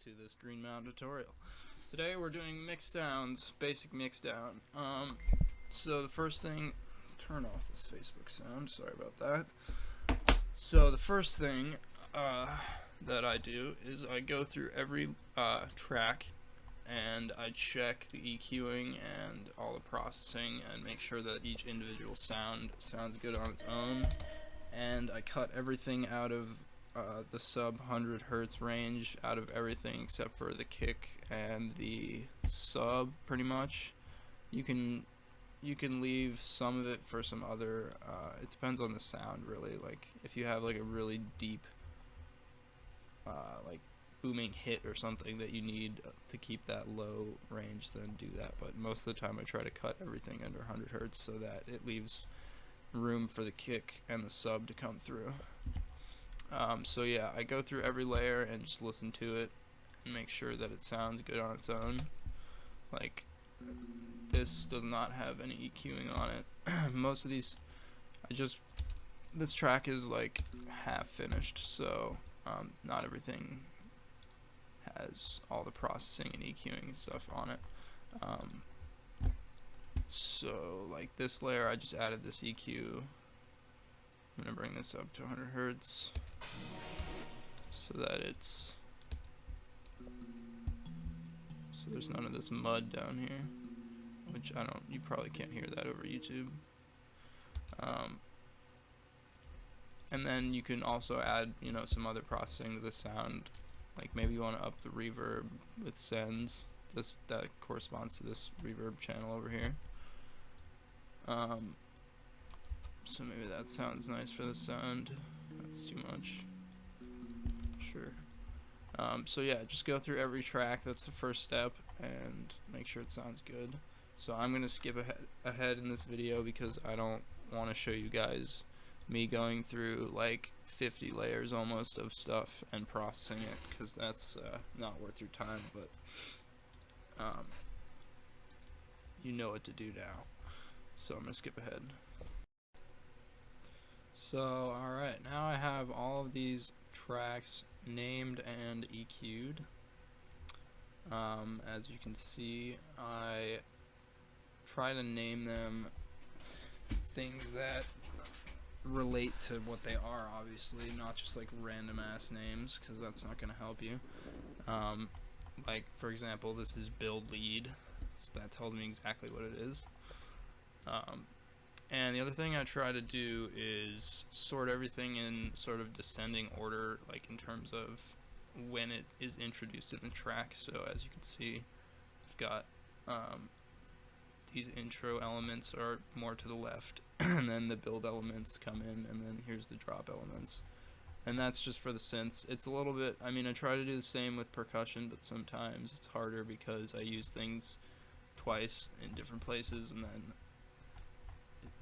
to this green mount tutorial. Today we're doing mixdowns, basic mixdown. So the first thing, turn off this Facebook sound, sorry about that. So the first thing that I do is I go through every track and I check the EQing and all the processing and make sure that each individual sound sounds good on its own. And I cut everything out of the sub 100 hertz range out of everything except for the kick and the sub, pretty much. You can leave some of it for some other, it depends on the sound really. Like if you have like a really deep like booming hit or something that you need to keep that low range, then do that. But most of the time I try to cut everything under 100 hertz so that it leaves room for the kick and the sub to come through. So yeah, I go through every layer and just listen to it and make sure that it sounds good on its own. Like this does not have any EQing on it. Most of these, this track is like half finished, so not everything has all the processing and EQing and stuff on it. So like this layer, I just added this EQ. I'm gonna bring this up to 100 hertz so that it's, so there's none of this mud down here, which you probably can't hear that over YouTube. And then you can also add, some other processing to the sound. Like maybe you want to up the reverb with sends. That corresponds to this reverb channel over here. So maybe that sounds nice for the sound. That's too much. Sure. So yeah, just go through every track. That's the first step, and make sure it sounds good. So I'm gonna skip ahead in this video because I don't want to show you guys me going through like 50 layers almost of stuff and processing it, because that's not worth your time. But you know what to do now. So I'm gonna skip ahead. So alright, now I have all of these tracks named and EQ'd. As you can see, I try to name them things that relate to what they are, obviously, not just like random ass names, because that's not going to help you. Like for example, this is build lead, so that tells me exactly what it is. And the other thing I try to do is sort everything in sort of descending order, like in terms of when it is introduced in the track. So as you can see, I've got these intro elements are more to the left, and then the build elements come in, and then here's the drop elements. And that's just for the synths. It's a little bit, I try to do the same with percussion, but sometimes it's harder because I use things twice in different places, and then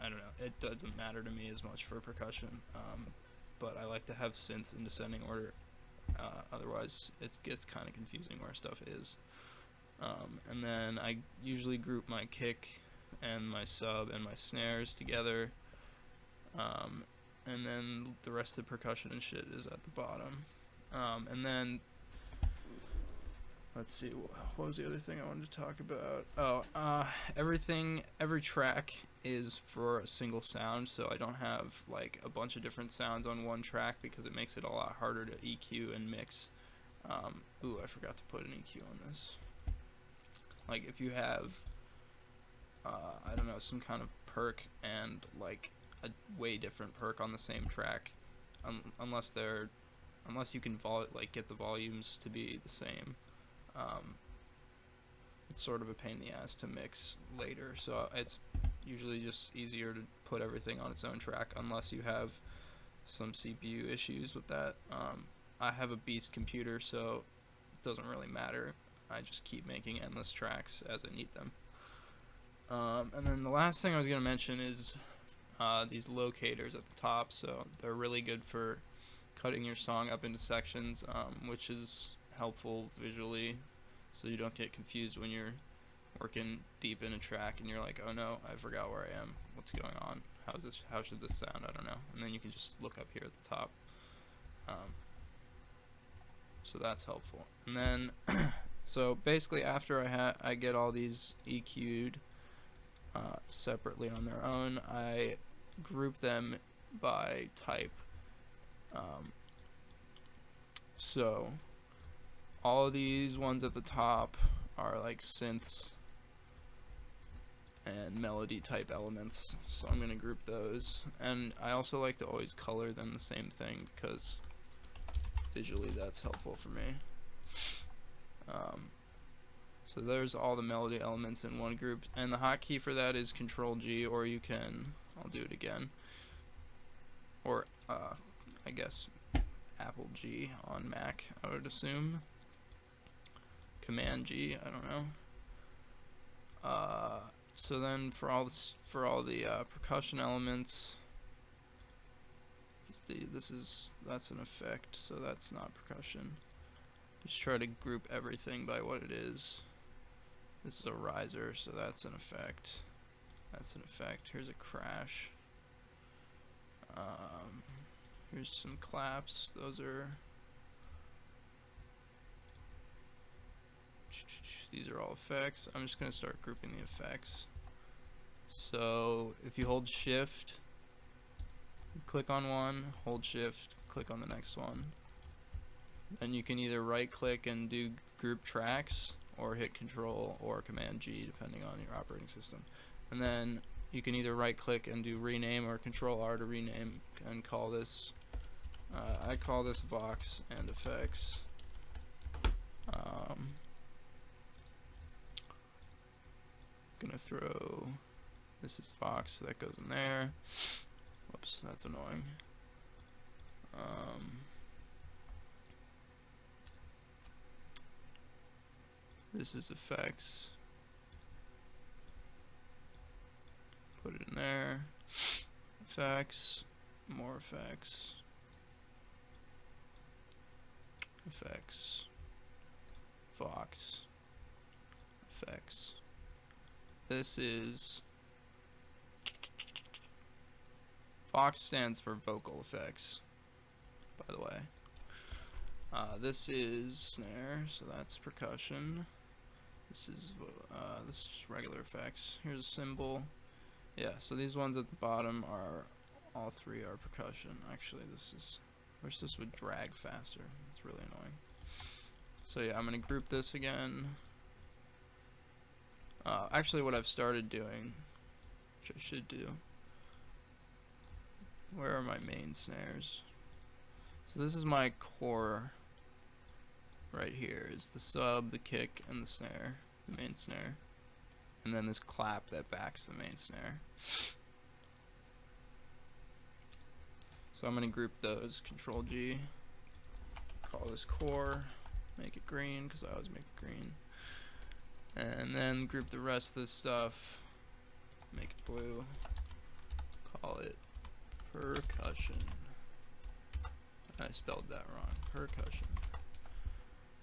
I don't know, it doesn't matter to me as much for percussion, but I like to have synths in descending order, otherwise it gets kind of confusing where stuff is. And then I usually group my kick and my sub and my snares together, and then the rest of the percussion and shit is at the bottom. And then let's see, what was the other thing I wanted to talk about? Oh, every track is for a single sound, so I don't have like a bunch of different sounds on one track because it makes it a lot harder to EQ and mix. Ooh, I forgot to put an EQ on this. Like if you have, I don't know, some kind of perk and like a way different perk on the same track, unless you can get the volumes to be the same. It's sort of a pain in the ass to mix later, so it's usually just easier to put everything on its own track unless you have some CPU issues with that. I have a beast computer, so it doesn't really matter. I just keep making endless tracks as I need them. And then the last thing I was going to mention is these locators at the top. So they're really good for cutting your song up into sections, which is helpful visually, so you don't get confused when you're working deep in a track and you're like, oh no, I forgot where I am, what's going on, how should this sound, I don't know. And then you can just look up here at the top. so that's helpful. And then so basically after I get all these EQ'd separately on their own, I group them by type. So all of these ones at the top are like synths and melody type elements, so I'm going to group those. And I also like to always color them the same thing because visually that's helpful for me. So there's all the melody elements in one group, and the hotkey for that is Control G, or you can, I'll do it again, or I guess Apple G on Mac, I would assume. Command G, I don't know. So then for all the percussion elements, that's an effect, so that's not percussion. Just try to group everything by what it is. This is a riser, so that's an effect. That's an effect. Here's a crash. Here's some claps. Those are. These are all effects. I'm just gonna start grouping the effects. So if you hold Shift, click on one, hold Shift, click on the next one. Then you can either right click and do group tracks, or hit Control or Command G depending on your operating system. And then you can either right click and do rename, or Control R to rename and call this, I call this Vox and Effects. Gonna throw, this is Vox, so that goes in there. Whoops, that's annoying. This is effects. Put it in there. Effects, more effects. Effects. Vox. Effects. This is Vox stands for vocal effects, by the way. This is snare, so that's percussion. This is regular effects. Here's a cymbal. Yeah, so these ones at the bottom are, all three are percussion. Actually, I wish this would drag faster. It's really annoying. So yeah, I'm gonna group this again. Actually, what I've started doing, which I should do. Where are my main snares? So this is my core. Right here is the sub, the kick, and the snare, the main snare, and then this clap that backs the main snare. So I'm going to group those, Control G, call this core, make it green because I always make it green, and then group the rest of this stuff, make it blue, call it percussion. I spelled that wrong, percussion.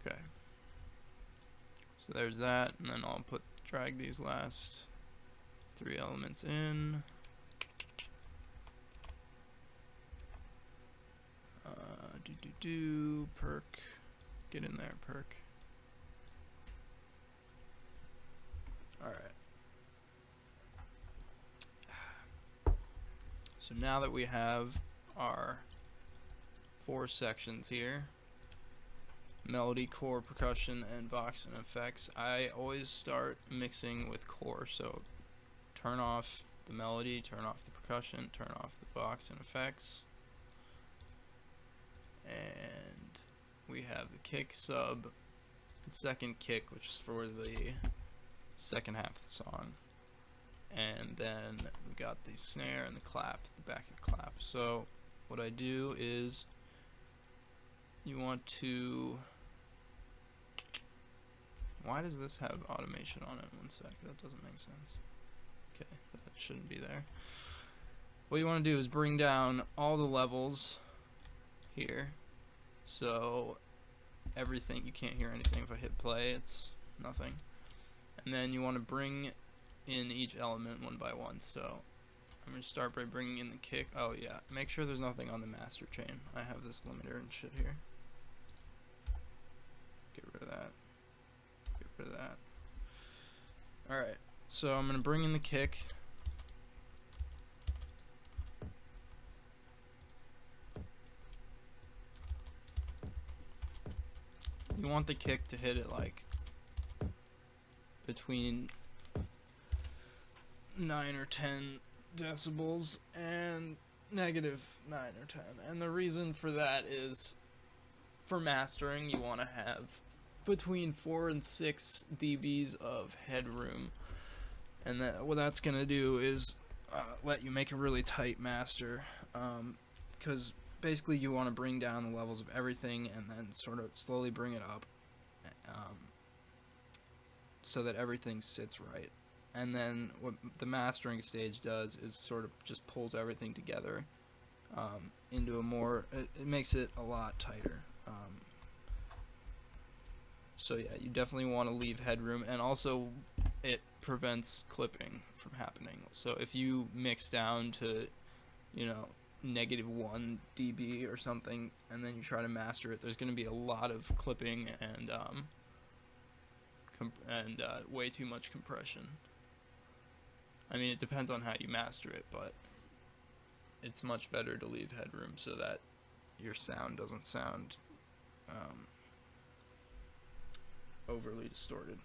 Okay, so there's that, and then I'll drag these last three elements in. Perk, get in there, perk. All right. So now that we have our 4 sections here, melody, core, percussion, and Vox and effects, I always start mixing with core. So turn off the melody, turn off the percussion, turn off the Vox and effects. And we have the kick, sub, the second kick, which is for the second half of the song. And then we got the snare and the clap, the backing clap. So what I do is, you want to, why does this have automation on it? One sec, that doesn't make sense. Okay, that shouldn't be there. What you want to do is bring down all the levels here, so everything, you can't hear anything. If I hit play, it's nothing. And then you want to bring in each element one by one. So I'm going to start by bringing in the kick. Oh yeah, make sure there's nothing on the master chain. I have this limiter and shit here. that. Get rid of that. Alright, so I'm going to bring in the kick. You want the kick to hit it like between 9 or 10 decibels and negative 9 or 10. And the reason for that is for mastering, you want to have between 4 and 6 dBs of headroom. And that, what that's going to do is let you make a really tight master. Because basically you want to bring down the levels of everything and then sort of slowly bring it up so that everything sits right. And then what the mastering stage does is sort of just pulls everything together into a more, it makes it a lot tighter. So yeah, you definitely want to leave headroom, and also it prevents clipping from happening. So if you mix down to, you know, -1 dB or something, and then you try to master it, there's going to be a lot of clipping and way too much compression. I mean, it depends on how you master it, but it's much better to leave headroom so that your sound doesn't sound overly distorted.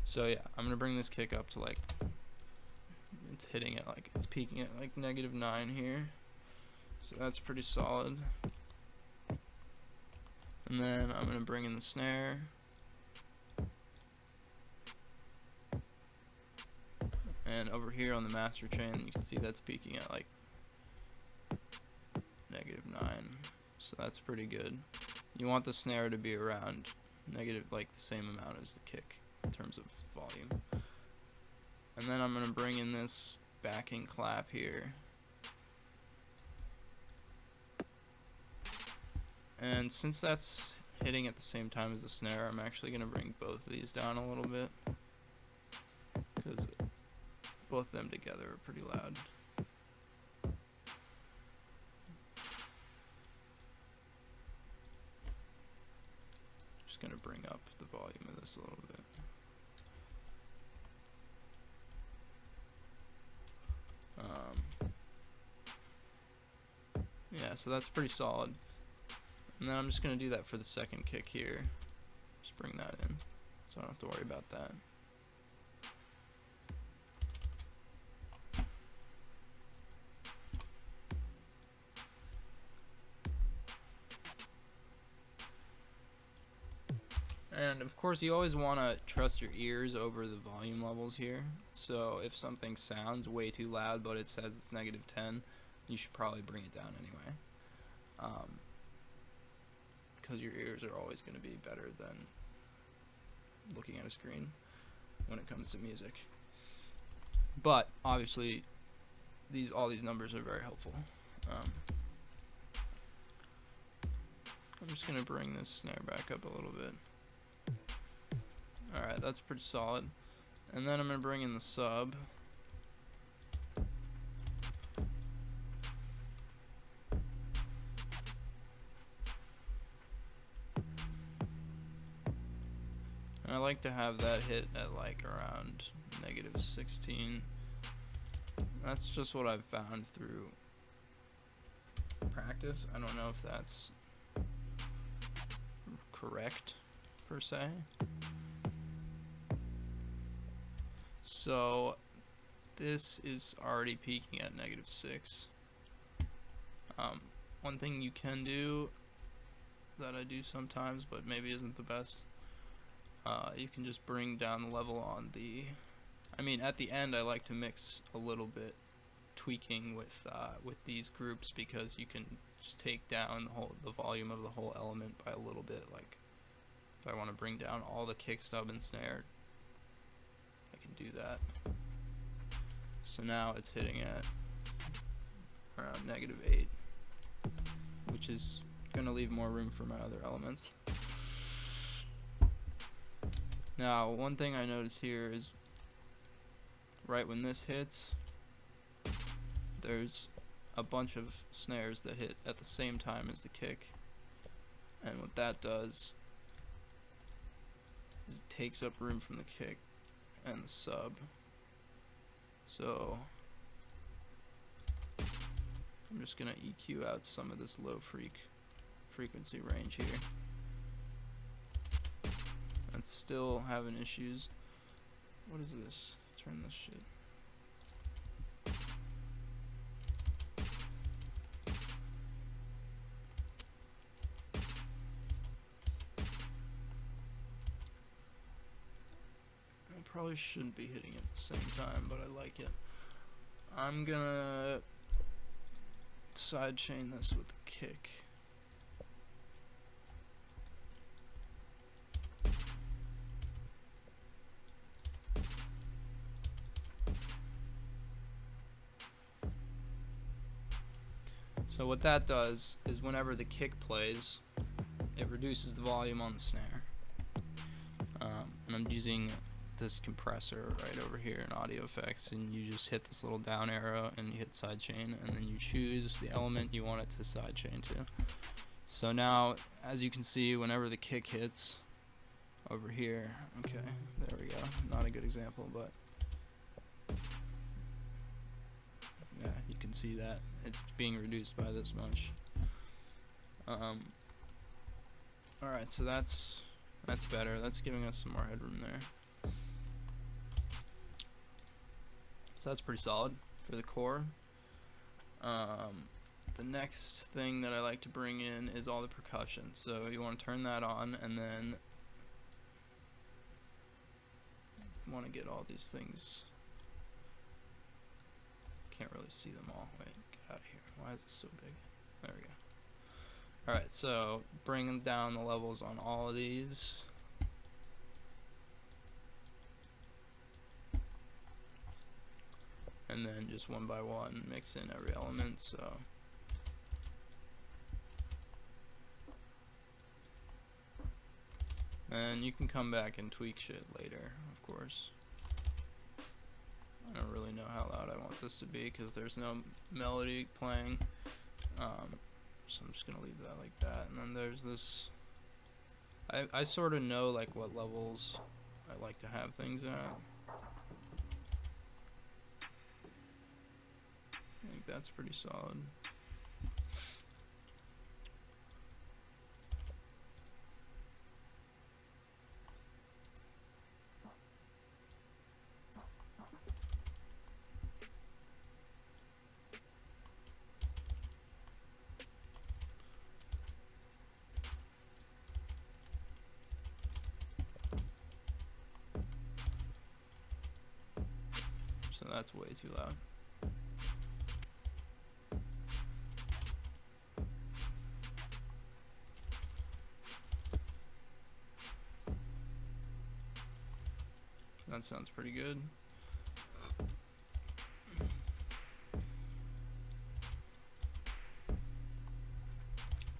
So yeah, I'm gonna bring this kick up to like, it's hitting it like, it's peaking at like -9 here, so that's pretty solid. And then I'm gonna bring in the snare. And over here on the master chain, you can see that's peaking at like -9, so that's pretty good. You want the snare to be around negative, like the same amount as the kick in terms of volume. And then I'm gonna bring in this backing clap here. And since that's hitting at the same time as the snare, I'm actually gonna bring both of these down a little bit, because both of them together are pretty loud. Just gonna bring up the volume of this a little bit. Yeah, so that's pretty solid. And then I'm just gonna do that for the second kick here. Just bring that in, so I don't have to worry about that. And of course you always want to trust your ears over the volume levels here. So if something sounds way too loud but it says it's -10, you should probably bring it down anyway. Because your ears are always going to be better than looking at a screen when it comes to music. But obviously all these numbers are very helpful. I'm just going to bring this snare back up a little bit. Alright, that's pretty solid. And then I'm going to bring in the sub. And I like to have that hit at like around -16. That's just what I've found through practice. I don't know if that's correct per se. So this is already peaking at -6. One thing you can do that I do sometimes, but maybe isn't the best, you can just bring down the level on the, I mean at the end I like to mix a little bit tweaking with these groups, because you can just take down the volume of the whole element by a little bit. Like if I want to bring down all the kick, stub, and snare, I can do that. So now it's hitting at around -8, which is going to leave more room for my other elements. Now, one thing I notice here is right when this hits, there's a bunch of snares that hit at the same time as the kick. And what that does is it takes up room from the kick and the sub. So I'm just gonna EQ out some of this low frequency range here. And still having issues. What is this? Turn this shit. I probably shouldn't be hitting it at the same time, but I like it. I'm gonna sidechain this with the kick. So what that does is whenever the kick plays, it reduces the volume on the snare. And I'm using this compressor right over here in audio effects, and you just hit this little down arrow and you hit sidechain, and then you choose the element you want it to sidechain to. So now, as you can see, whenever the kick hits over here, okay, there we go, not a good example, but yeah, you can see that it's being reduced by this much. Alright, so that's better. That's giving us some more headroom there. So that's pretty solid for the core. The next thing that I like to bring in is all the percussion. So you want to turn that on, and then you want to get all these things. Can't really see them all. Wait, get out of here. Why is this so big? There we go. Alright, so bring down the levels on all of these. And then just one by one mix in every element. So and you can come back and tweak shit later, of course. I don't really know how loud I want this to be because there's no melody playing. So I'm just gonna leave that like that. And then there's this. I sort of know like what levels I like to have things at. I think that's pretty solid. So that's way too loud. That sounds pretty good.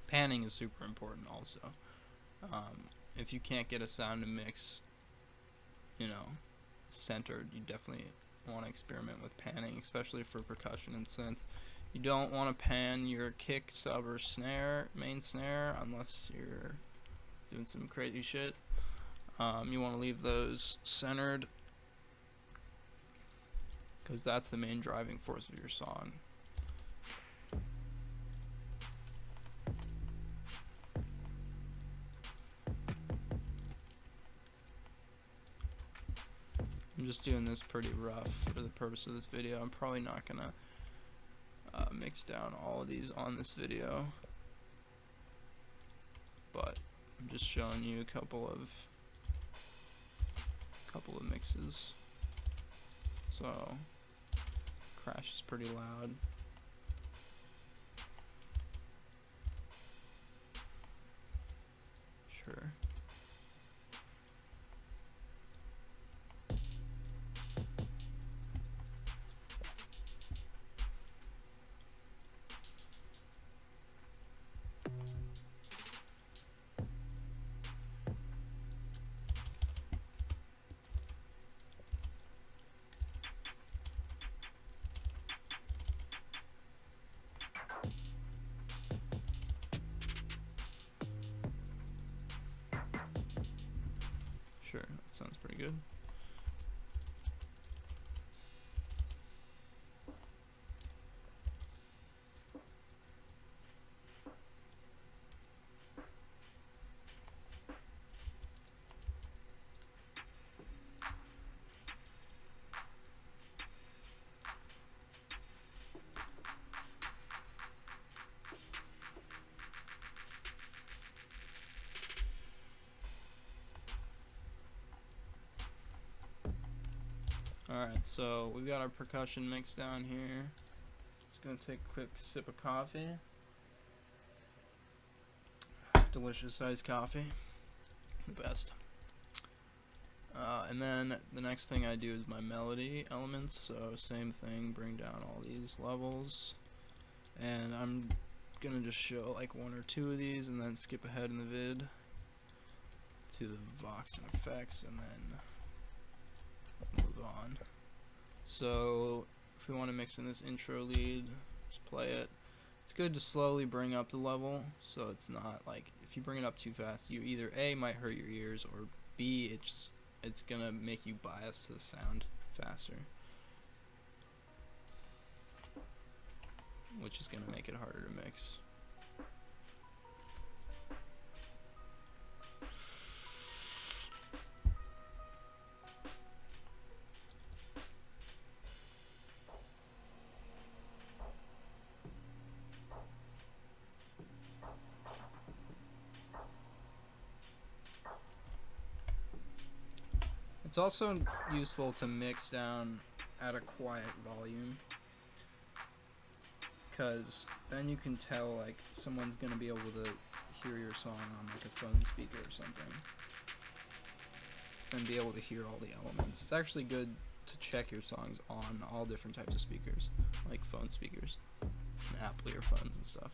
Panning is super important also. If you can't get a sound to mix, you know, centered, you definitely want to experiment with panning, especially for percussion and synth. You don't want to pan your kick, sub, or snare, main snare, unless you're doing some crazy shit. You want to leave those centered because that's the main driving force of your song. I'm just doing this pretty rough for the purpose of this video. I'm probably not gonna mix down all of these on this video, but I'm just showing you a couple of mixes. So crash is pretty loud. Sure. Sure, that sounds pretty good. Alright, so we've got our percussion mix down here. Just gonna take a quick sip of coffee. Delicious iced coffee. The best. And then the next thing I do is my melody elements. So same thing, bring down all these levels. And I'm gonna just show like one or two of these and then skip ahead in the vid to the Vox and effects and then move on. So if we want to mix in this intro lead, just play it. It's good to slowly bring up the level, so it's not like if you bring it up too fast, you either A, might hurt your ears, or B, it's gonna make you bias to the sound faster, which is gonna make it harder to mix. It's also useful to mix down at a quiet volume, because then you can tell like someone's gonna be able to hear your song on like a phone speaker or something and be able to hear all the elements. It's actually good to check your songs on all different types of speakers, like phone speakers and Apple earphones and stuff.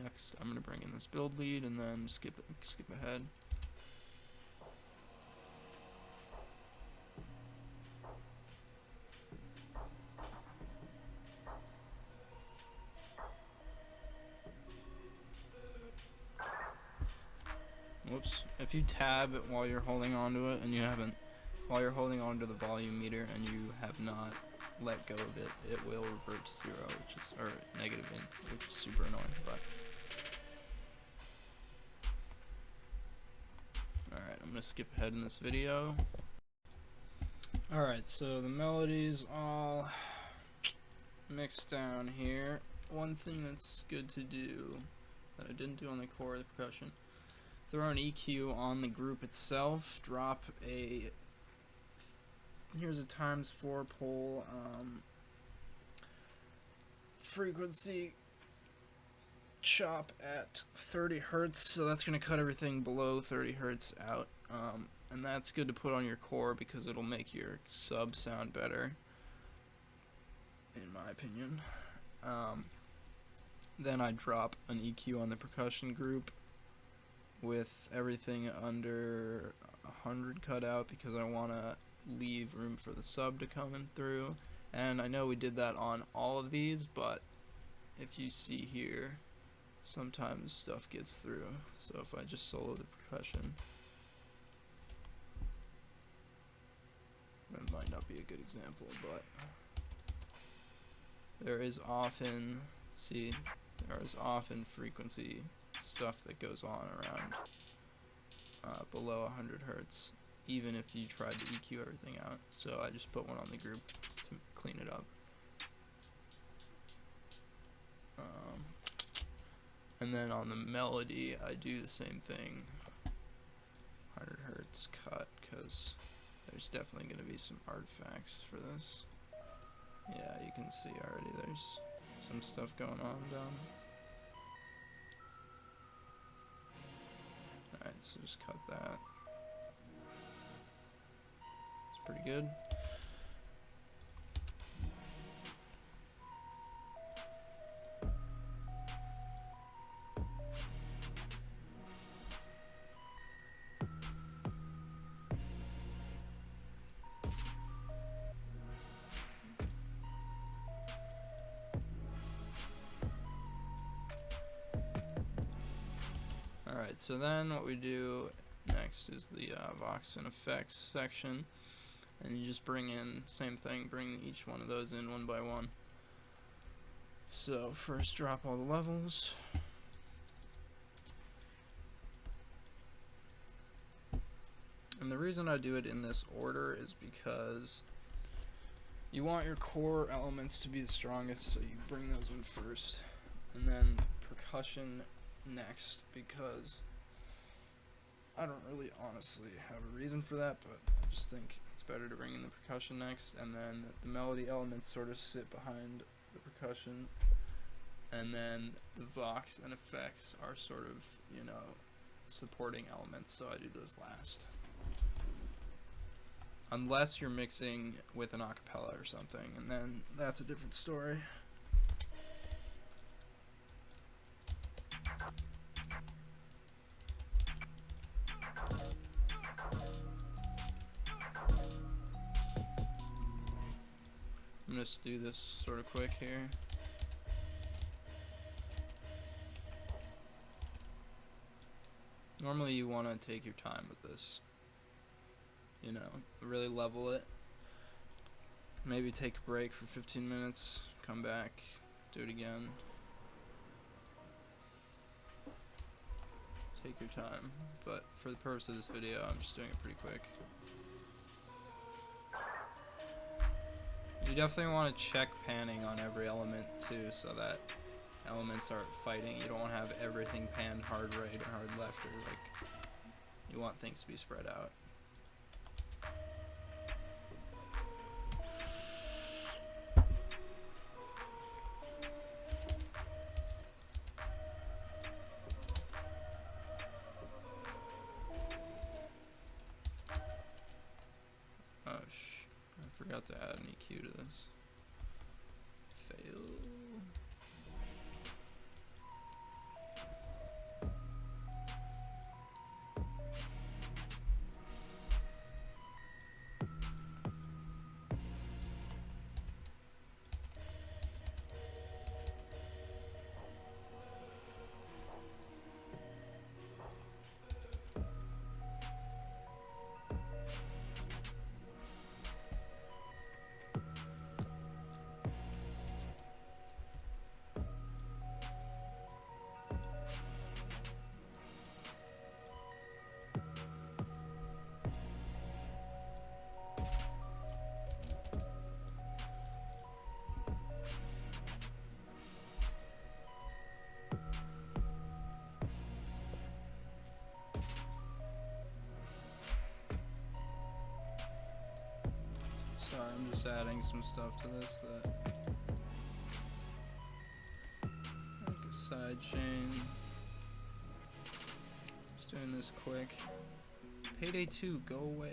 Next, I'm going to bring in this build lead and then skip ahead. Whoops. If you tab it while you're holding onto it and you haven't, while you're holding onto the volume meter and you have not let go of it, it will revert to 0, or negative inf, which is super annoying, but. Alright, I'm going to skip ahead in this video. Alright, so the melodies all mixed down here. One thing that's good to do that I didn't do on the core of the percussion, throw an EQ on the group itself, drop a, here's a ×4 pole frequency chop at 30 hertz, so that's going to cut everything below 30 hertz out, and that's good to put on your core because it'll make your sub sound better, in my opinion. Then I drop an EQ on the percussion group with everything under 100 cut out because I want to leave room for the sub to come in through. And I know we did that on all of these, but if you see here, sometimes stuff gets through. So if I just solo the percussion, that might not be a good example, but there is often, see, there is often frequency stuff that goes on around below 100 hertz, even if you tried to EQ everything out. So I just put one on the group to clean it up. And then on the melody, I do the same thing, 100 hertz cut, because there's definitely going to be some artifacts for this. Yeah, you can see already there's some stuff going on down. Alright, so just cut that. It's pretty good. Alright, so then what we do next is the Vox and Effects section, and you just bring in, same thing, bring each one of those in one by one. So first drop all the levels. And the reason I do it in this order is because you want your core elements to be the strongest, so you bring those in first, and then percussion next, because I don't really honestly have a reason for that, but I just think it's better to bring in the percussion next, and then the melody elements sort of sit behind the percussion, and then the Vox and effects are sort of, you know, supporting elements, so I do those last. Unless you're mixing with an acapella or something, and then that's a different story. I'm gonna just do this sort of quick here. Normally you want to take your time with this. You know, really level it. Maybe take a break for 15 minutes, come back, do it again. Take your time, but for the purpose of this video, I'm just doing it pretty quick. You definitely want to check panning on every element too, so that elements aren't fighting. You don't want to have everything panned hard right or hard left, or like, you want things to be spread out. I forgot to add an EQ to this. Fail. Sorry, I'm just adding some stuff to this, that like a side chain. Just doing this quick. Payday 2, go away.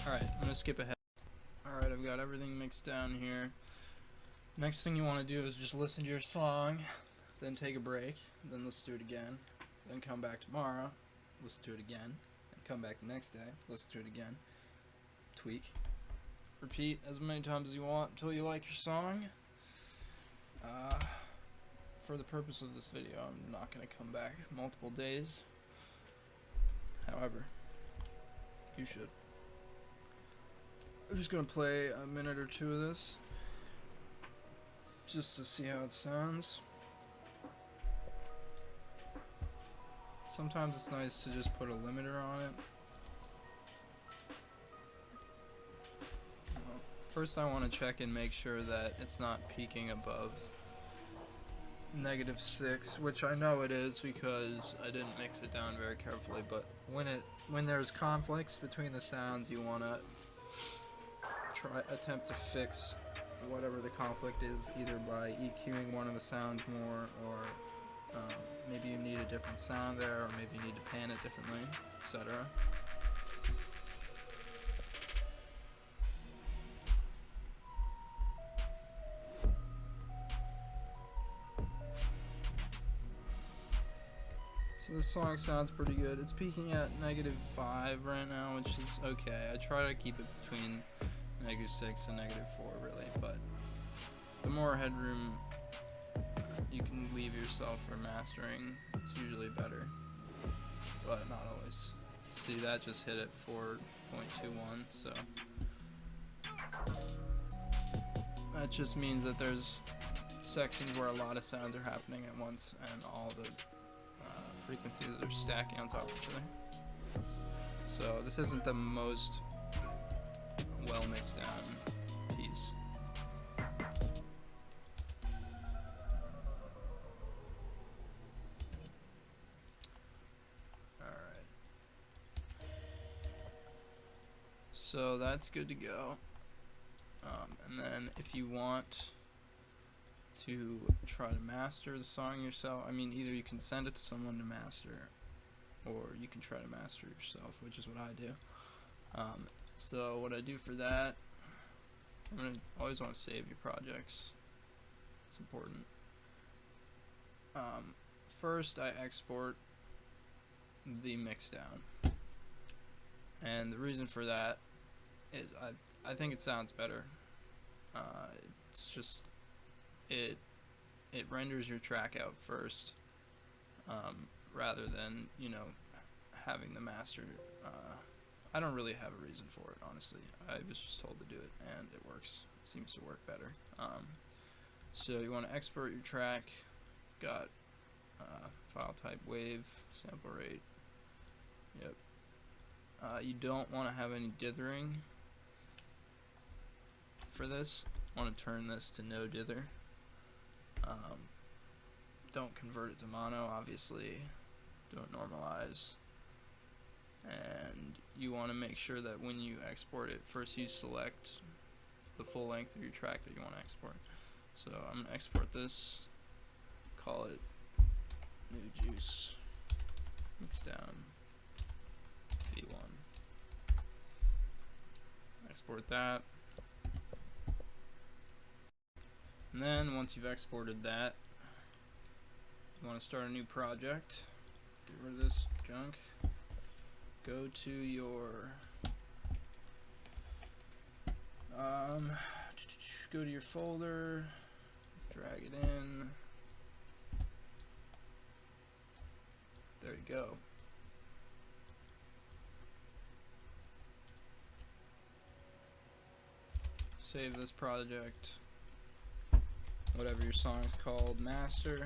Alright, I'm gonna skip ahead. Alright, I've got everything mixed down here. Next thing you want to do is just listen to your song, then take a break, then listen to it again, then come back tomorrow, listen to it again, and come back the next day, listen to it again, tweak. Repeat as many times as you want until you like your song. For the purpose of this video, I'm not going to come back multiple days. However, you should. I'm just going to play a minute or two of this, just to see how it sounds. Sometimes it's nice to just put a limiter on it. First I want to check and make sure that it's not peaking above -6, which I know it is because I didn't mix it down very carefully, but when there's conflicts between the sounds, you want to attempt to fix whatever the conflict is, either by EQing one of the sounds more, or maybe you need a different sound there, or maybe you need to pan it differently, etc. So this song sounds pretty good. It's peaking at -5 right now, which is okay. I try to keep it between -6 and -4 really, but the more headroom you can leave yourself for mastering is usually better. but not always. See, that just hit at 4.21, so that just means that there's sections where a lot of sounds are happening at once and all the frequencies are stacking on top of each other. So this isn't the most well mixed down piece. Alright. So that's good to go. And then if you want to try to master the song yourself, I mean, either you can send it to someone to master, or you can try to master it yourself, which is what I do. So what I do for that, I'm going to always want to save your projects. It's important. First, I export the Mixdown, and the reason for that is I think it sounds better. It's just it renders your track out first, rather than, you know, having the master. I don't really have a reason for it, honestly. I was just told to do it, and it works. It seems to work better. So you want to export your track. Got file type wave, sample rate. Yep. You don't want to have any dithering for this. Want to turn this to no dither. Don't convert it to mono, obviously. Don't normalize. And you want to make sure that when you export it, first you select the full length of your track that you want to export. So I'm going to export this, call it new juice, Mixdown V1. Export that. And then once you've exported that, you want to start a new project. Get rid of this junk. Go to your go to your folder, drag it in. There you go. Save this project, whatever your song is called, master.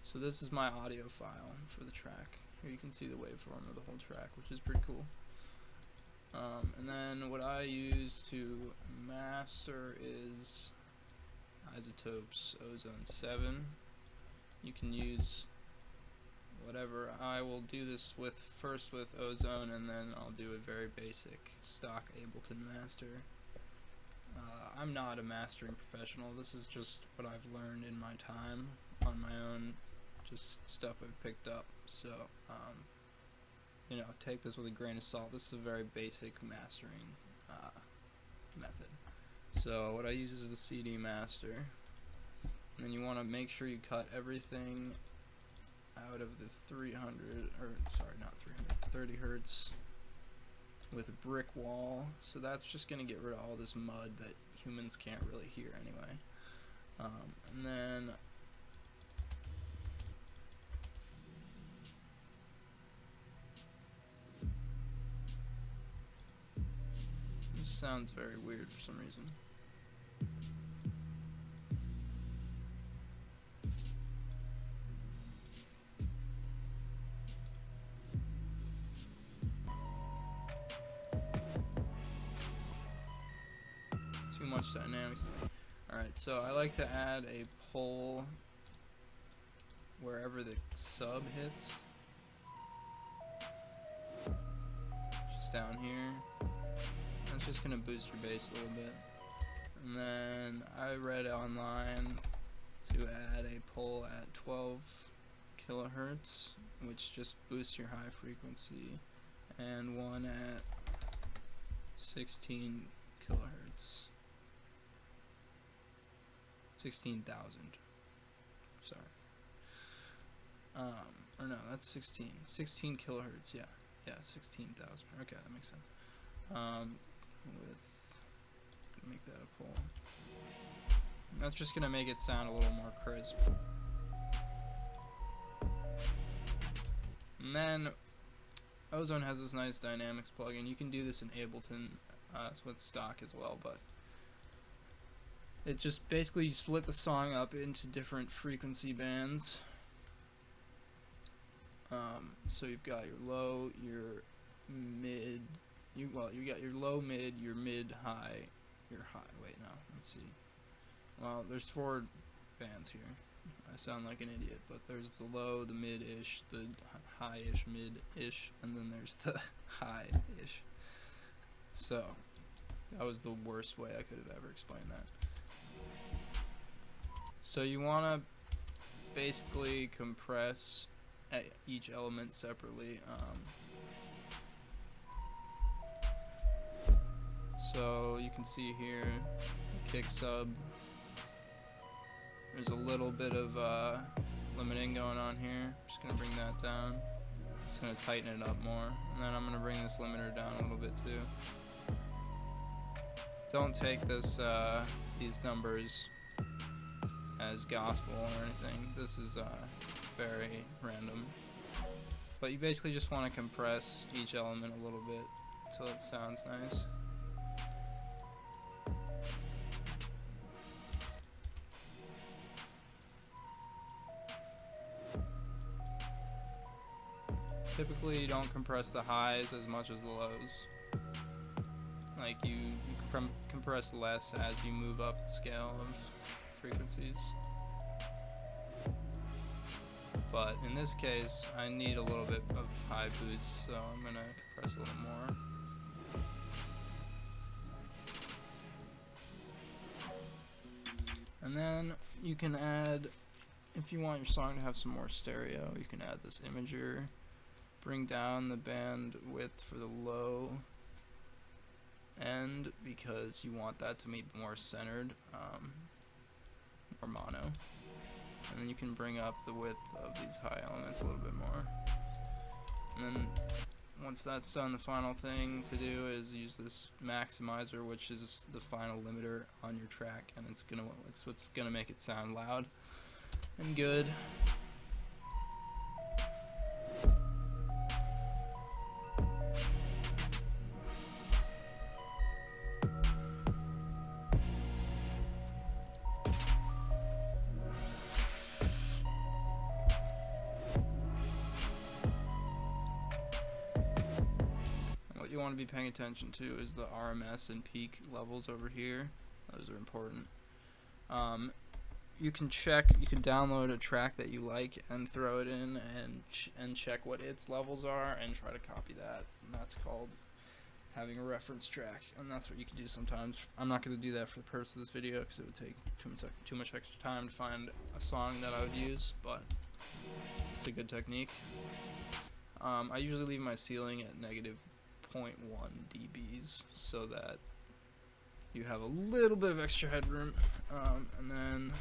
So this is my audio file for the track. Here you can see the waveform of the whole track, which is pretty cool. And then what I use to master is Isotopes Ozone 7. You can use whatever. I will do this first with Ozone, and then I'll do a very basic stock Ableton master. I'm not a mastering professional. This is just what I've learned in my time on my own, just stuff I've picked up. So you know, take this with a grain of salt. This is a very basic mastering method. So what I use is the CD master, and then you want to make sure you cut everything out of the 30 hertz with a brick wall. So that's just going to get rid of all this mud that humans can't really hear anyway. And then this sounds very weird for some reason. Too much dynamics. Alright, so I like to add a pole wherever the sub hits. Just down here. That's just going to boost your bass a little bit. And then I read online to add a pole at 12 kilohertz, which just boosts your high frequency, and one at 16 kilohertz. 16,000. Sorry. Or no, that's 16. 16 kilohertz, yeah. Yeah, 16,000. Okay, that makes sense. Make that a pole. That's just gonna make it sound a little more crisp. And then Ozone has this nice dynamics plugin. You can do this in Ableton with stock as well, but it just basically you split the song up into different frequency bands. So you've got your low, your mid, you got your low, mid, your mid, high, your high. Wait, no, let's see. Well, there's 4 bands here. I sound like an idiot, but there's the low, the mid-ish, the high-ish, mid-ish, and then there's the high-ish. So that was the worst way I could have ever explained that. So you want to basically compress each element separately. So you can see here, kick sub. There's a little bit of limiting going on here. Just gonna bring that down. Just gonna tighten it up more, and then I'm gonna bring this limiter down a little bit too. Don't take this these numbers as gospel or anything. This is very random. But you basically just want to compress each element a little bit until it sounds nice. Typically you don't compress the highs as much as the lows. Like you compress less as you move up the scale of frequencies. But in this case, I need a little bit of high boost, so I'm gonna compress a little more. And then you can add, if you want your song to have some more stereo, you can add this imager. Bring down the bandwidth for the low end because you want that to be more centered, more mono. And then you can bring up the width of these high elements a little bit more. And then once that's done, the final thing to do is use this maximizer, which is the final limiter on your track, and it's what's gonna make it sound loud and good. What you want to be paying attention to is the RMS and peak levels over here. Those are important. You can download a track that you like and throw it in and check what its levels are and try to copy that. And that's called having a reference track, and that's what you can do sometimes. I'm not going to do that for the purpose of this video because it would take too much extra time to find a song that I would use, but it's a good technique. I usually leave my ceiling at -0.1 dBs so that you have a little bit of extra headroom, and then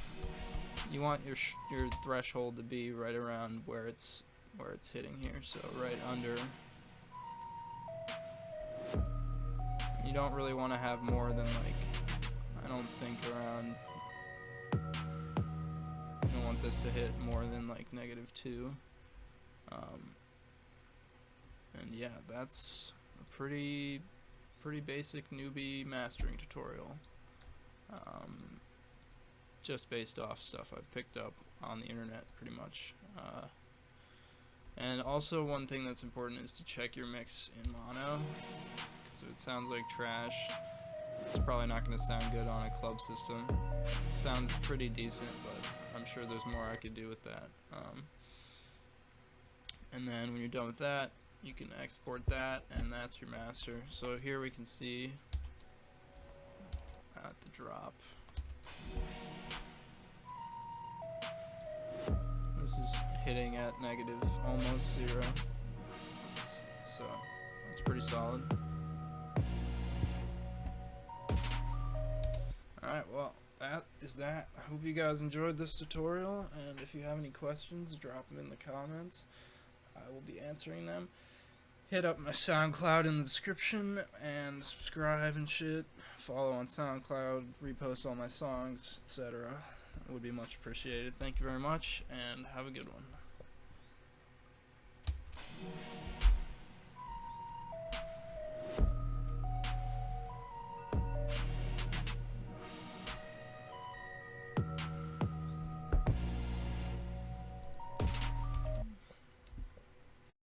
you want your threshold to be right around where it's hitting here, so right under. You don't really want to have more than, like, I don't think around, you don't want this to hit more than like -2. And yeah, that's a pretty basic newbie mastering tutorial, just based off stuff I've picked up on the internet pretty much. And also one thing that's important is to check your mix in mono, because if it sounds like trash, it's probably not going to sound good on a club system. It sounds pretty decent, but I'm sure there's more I could do with that. And then when you're done with that, you can export that, and that's your master. So here we can see at the drop, this is hitting at almost 0, so that's pretty solid. Alright, well, that is that. I hope you guys enjoyed this tutorial, and if you have any questions, drop them in the comments. I will be answering them. Hit up my SoundCloud in the description, and subscribe and shit. Follow on SoundCloud, repost all my songs, etc. It would be much appreciated. Thank you very much, and have a good one.